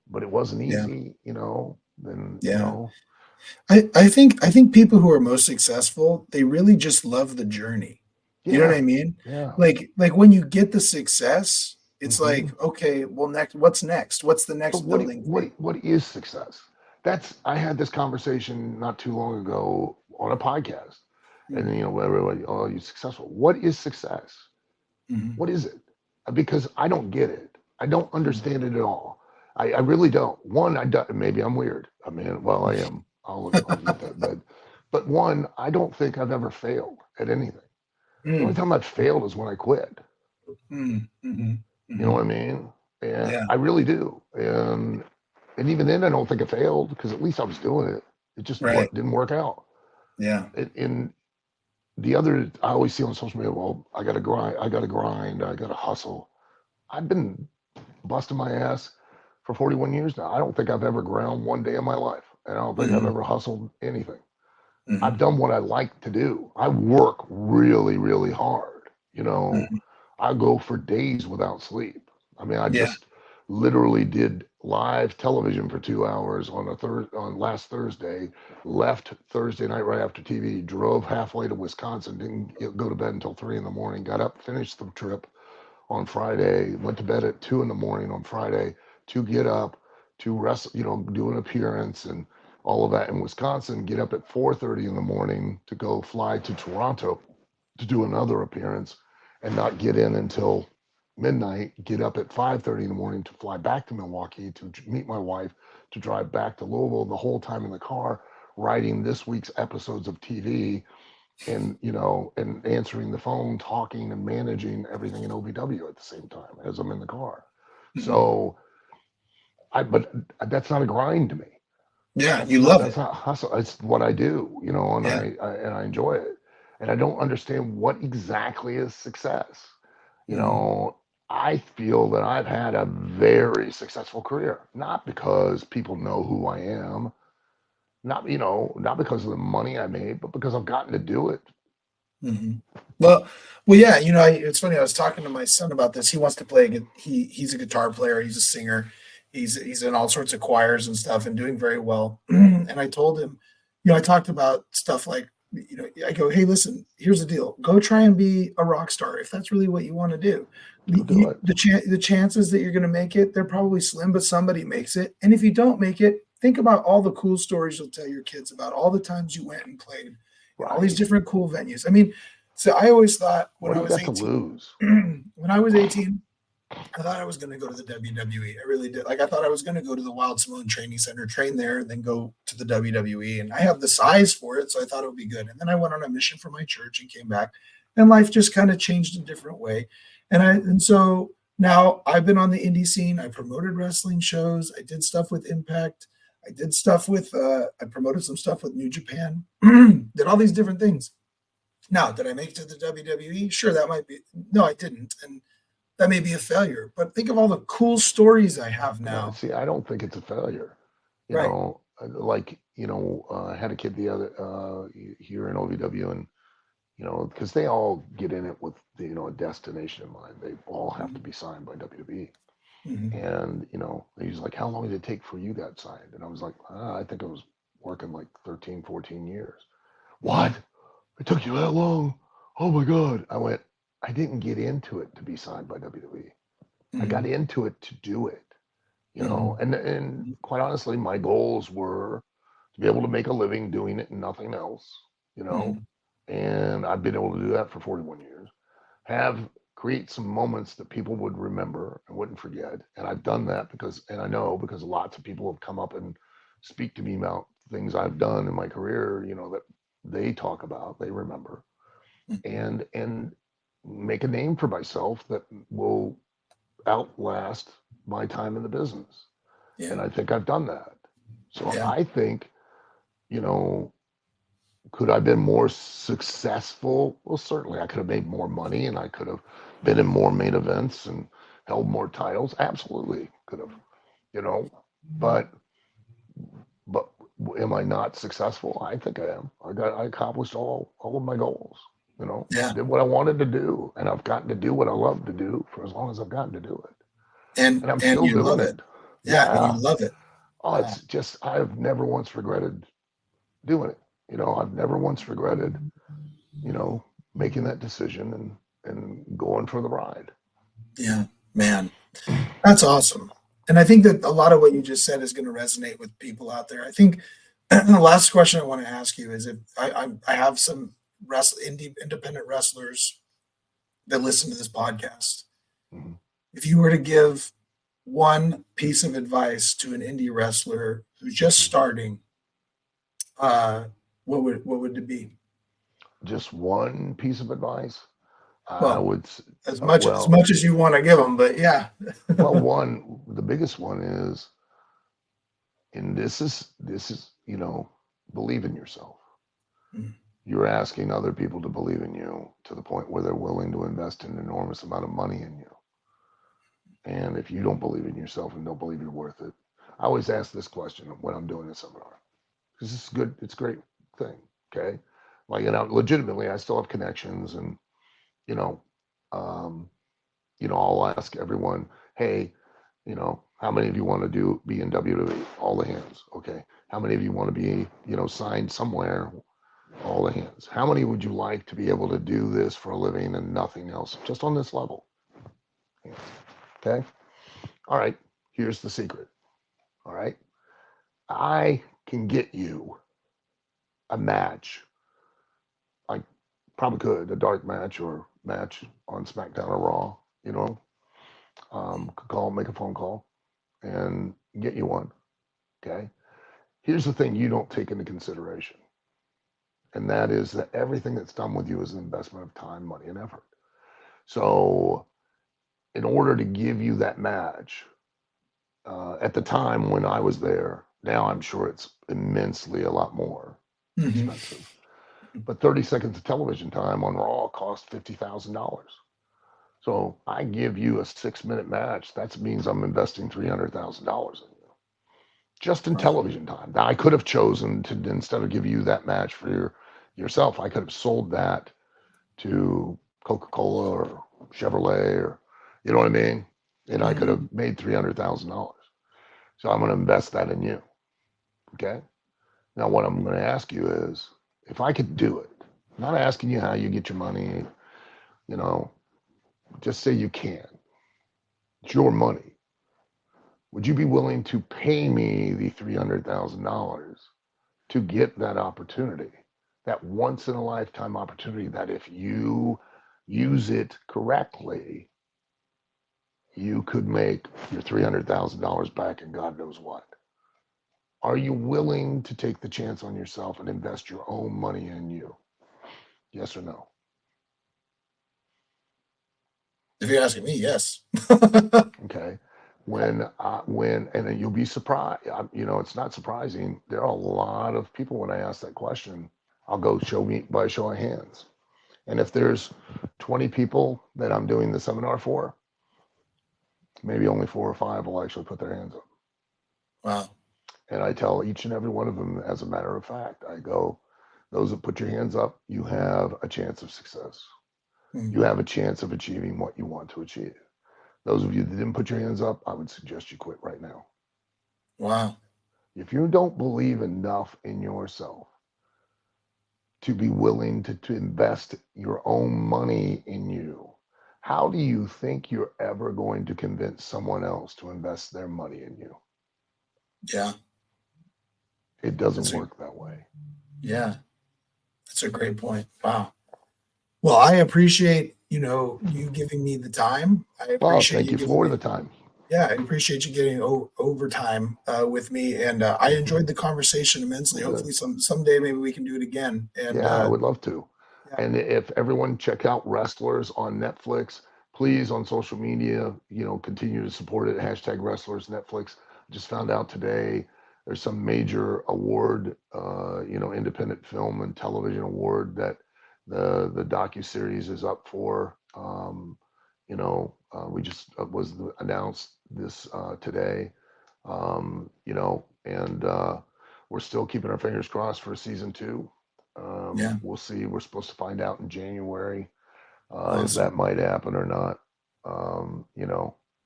but it wasn't Yeah. easy. Then Yeah. I think people who are most successful, they really just love the journey. You know what yeah, I mean? yeah. Like when you get the success, it's hmm like, okay, well, what's next? What's the But next building thing? what is success? I had this conversation not too long ago on a podcast, and Mhm. everybody, oh, you're successful. What is success? Mhm. What is it? Because I don't get it. I don't Mhm. understand it at all. I really don't. One, maybe I'm weird. I mean, well, I am. I'll admit that. But one, I don't think I've ever failed at anything. The only Mm. time I've failed is when I quit. Mm. Mhm. You know what Mhm. I mean? And Yeah. I really do. And even then, I don't think I failed because at least I was doing it. It just Right. didn't work out. Yeah. And the other, I always see on social media, well, I got to grind, I got to hustle. I've been busting my ass for 41 years now. I don't think I've ever ground one day in my life. And I don't think I've Mhm. ever hustled anything. I've Mhm. done what I like to do. I work really, really hard. Mhm. I go for days without sleep. I mean, I Yeah. just literally did live television for 2 hours on last Thursday, left Thursday night right after TV, drove halfway to Wisconsin, didn't go to bed until 3 in the morning, got up, finished the trip on Friday, went to bed at 2 in the morning on Friday to get up to rest, do an appearance and all of that in Wisconsin, get up at 4:30 in the morning to go fly to Toronto to do another appearance and not get in until midnight, get up at 5:30 in the morning to fly back to Milwaukee to meet my wife, to drive back to Louisville, the whole time in the car writing this week's episodes of TV, and and answering the phone, talking and managing everything in OVW at the same time as I'm in the car. Mhm. So but that's not a grind to me. Yeah. That's You not love that's it. not hustle. It's what I do, and Yeah. I enjoy it. And I don't understand what exactly is success. You Mhm. know, I feel that I've had a very successful career, not because people know who I am, not because of the money I made, but because I've gotten to do it. Mhm. Well, yeah, it's funny, I was talking to my son about this. He wants to play he's a guitar player, he's a singer. He's in all sorts of choirs and stuff and doing very well. And I told him, I talked about stuff like, I go, "Hey, listen, here's the deal. Go try and be a rock star if that's really what you want to do. Go do it. The chances that you're going to make it, they're probably slim, but somebody makes it. And if you don't make it, think about all the cool stories you'll tell your kids about all the times you went and played in all these Right. different cool venues. I mean, so I always thought when What I do you was got to 18, lose? when I was 18, I thought I was going to go to the WWE. I really did. Like I thought I was going to go to the Wild Simone Training Center, train there, and then go to the WWE. And I have the size for it, so I thought it would be good. And then I went on a mission for my church and came back, and life just kind of changed a different way. And so now I've been on the indie scene. I promoted wrestling shows. I did stuff with Impact. I did stuff with. I promoted some stuff with New Japan. Did all these different things. Now, did I make it to the WWE? Sure, that might be. No, I didn't, and that may be a failure. But think of all the cool stories I have Yeah, now. see, I don't think it's a failure. Right. like, I had a kid the other here in OVW, and because they all get in it with a destination in mind. They all have to Mhm. be signed by WWE. Mhm. And he's like, how long did it take for you got signed? And I was like, I think I was working like 13, 14 years. What? Mhm. It took you that long? Oh my God. I went, I didn't get into it to be signed by WWE. I got Mhm. into it to do it, Mhm. and quite honestly, my goals were to be able to make a living doing it and nothing else, you know, Mhm. and I've been able to do that for 41 years. Have create some moments that people would remember and wouldn't forget. And I've done that and I know because lots of people have come up and speak to me about things I've done in my career, that they talk about, they remember, Mhm. and make a name for myself that will outlast my time in the business. Yeah. And I think I've done that. So Yeah. I think, you know, could I have been more successful? Well, certainly I could have made more money and I could have been in more main events and held more titles. Absolutely could have, you know, but but am I not successful? I think I am. I accomplished all of my goals. Yeah. Did what I wanted to do, and I've gotten to do what I love to do for as long as I've gotten to do it, and I'm And still you love doing it. it. Yeah, and Yeah. you love it. Oh, Yeah. it's just I've never once regretted doing it. I've never once regretted, you know, making that decision and going for the ride. Yeah. Man, that's awesome. And I think that a lot of what you just said is going to resonate with people out there. I think the last question I want to ask you is if I have some independent wrestlers that listen to this podcast. Mhm. If you were to give one piece of advice to an indie wrestler who's just Mhm. starting, what would it be? Just one piece of advice, I Well, would, as much as you want to give them, but yeah. the biggest one is, and this is, believe in yourself. Mm, You're asking other people to believe in you to the point where they're willing to invest an enormous amount of money in you. And if you don't believe in yourself and don't believe you're worth it, I always ask this question when I'm doing a seminar because it's good. It's a great thing. Okay. Like, legitimately, I still have connections and, you know, um, I'll ask everyone, hey, how many of you want to be in WWE? All the hands. Okay. How many of you want to be, signed somewhere? All the hands. How many would you like to be able to do this for a living and nothing else, just on this level? Hands. Okay. All right. Here's the secret. All right. I can get you a match. I probably could, a dark match or match on SmackDown or Raw, could make a phone call and get you one. Okay. Here's the thing you don't take into consideration, and that is that everything that's done with you is an investment of time, money, and effort. So, in order to give you that match, at the time when I was there, now I'm sure it's immensely a lot more mhm. expensive. But 30 seconds of television time on Raw cost $50,000. So I give you a 6-minute match. That means I'm investing $300,000 in you just in Wow. television time. Now I could have chosen to, instead of give you that match for yourself, I could have sold that to Coca-Cola or Chevrolet, or you know what I mean? And I could have Mhm. made $300,000. So I'm going to invest that in you. Okay. Now what I'm going to ask you is, if I could do it, I'm not asking you how you get your money, you know, just say you can. It's your money. Would you be willing to pay me the $300,000 to get that opportunity? That once in a lifetime opportunity that if you use it correctly, you could make your $300,000 back and God knows what. Are you willing to take the chance on yourself and invest your own money in you? Yes or no? If you're asking me, yes. Okay. And then you'll be surprised. It's not surprising. There are a lot of people when I ask that question, I'll go show me by show of hands. And if there's 20 people that I'm doing the seminar for, maybe only 4 or 5 will actually put their hands up. Wow. And I tell each and every one of them, as a matter of fact, I go, those that put your hands up, you have a chance of success. Mm. You have a chance of achieving what you want to achieve. Those of you that didn't put your hands up, I would suggest you quit right now. Wow. If you don't believe enough in yourself to be willing to invest your own money in you, how do you think you're ever going to convince someone else to invest their money in you? Yeah. It doesn't That's a work that way. yeah. That's a great point. Wow. Well, I appreciate, you giving me the time. I Well, appreciate thank you you giving for me the time. Yeah, I appreciate you getting overtime with me, and I enjoyed the conversation immensely. Good. Hopefully, someday maybe we can do it again. And Yeah, I would love to. yeah, And if everyone check out Wrestlers on Netflix, please on social media, continue to support it. Hashtag Wrestlers Netflix. Just found out today there's some major award, independent film and television award that the docuseries is up for. We just was announced this today. And we're still keeping our fingers crossed for season two. yeah, We'll see. We're supposed to find out in January if awesome. that might happen or not.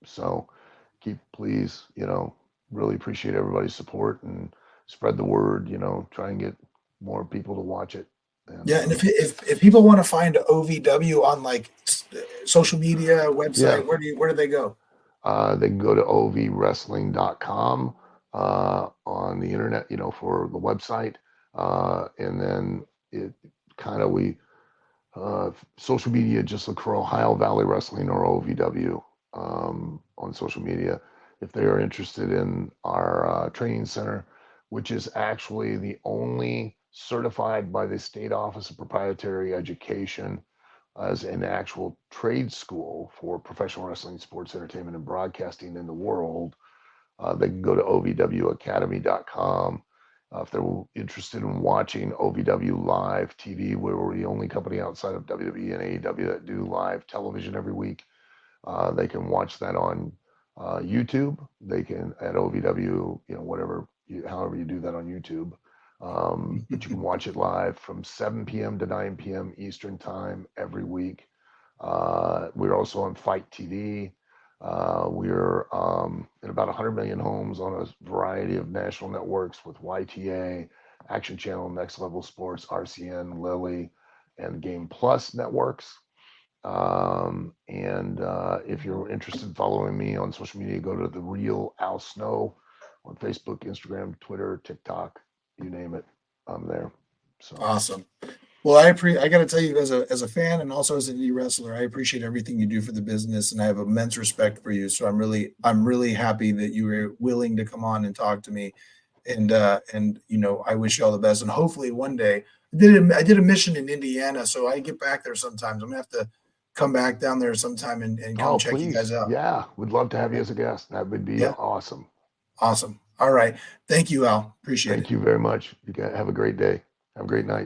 So please, really appreciate everybody's support and spread the word. Try and get more people to watch it. And Yeah, and if people want to find OVW on like social media yeah, website, where do they go? they can go to ovwrestling.com on the internet, for the website. And then it kind of, social media, just look for Ohio Valley Wrestling or OVW on social media. If they are interested in our training center, which is actually the only certified by the State Office of Proprietary Education as an actual trade school for professional wrestling, sports entertainment, and broadcasting in the world, they can go to ovwacademy.com. If they're interested in watching OVW live TV, where we're the only company outside of WWE and AEW that do live television every week, they can watch that on YouTube. They can at OVW, however you do that on YouTube. But you can watch it live from 7 p.m. to 9 p.m. Eastern time every week. We're also on Fight TV. We're in about 100 million homes on a variety of national networks with YTA, Action Channel, Next Level Sports, RCN, Lily, and Game Plus networks. And if you're interested in following me on social media, go to The Real Al Snow on Facebook, Instagram, Twitter, TikTok, you name it, I'm there. So Awesome. Well, I got to tell you, as a fan and also as an indie wrestler, I appreciate everything you do for the business, and I have immense respect for you. So I'm really happy that you were willing to come on and talk to me, and I wish you all the best, and hopefully one day I did a mission in Indiana, so I get back there sometimes. I'm gonna have to come back down there sometime and come oh, check you please. guys out. Yeah. Would love to have you as a guest. That would be Yeah, awesome. awesome. All right, thank you, Al. Appreciate Thank it. you very much. You have a great day. Have a great night.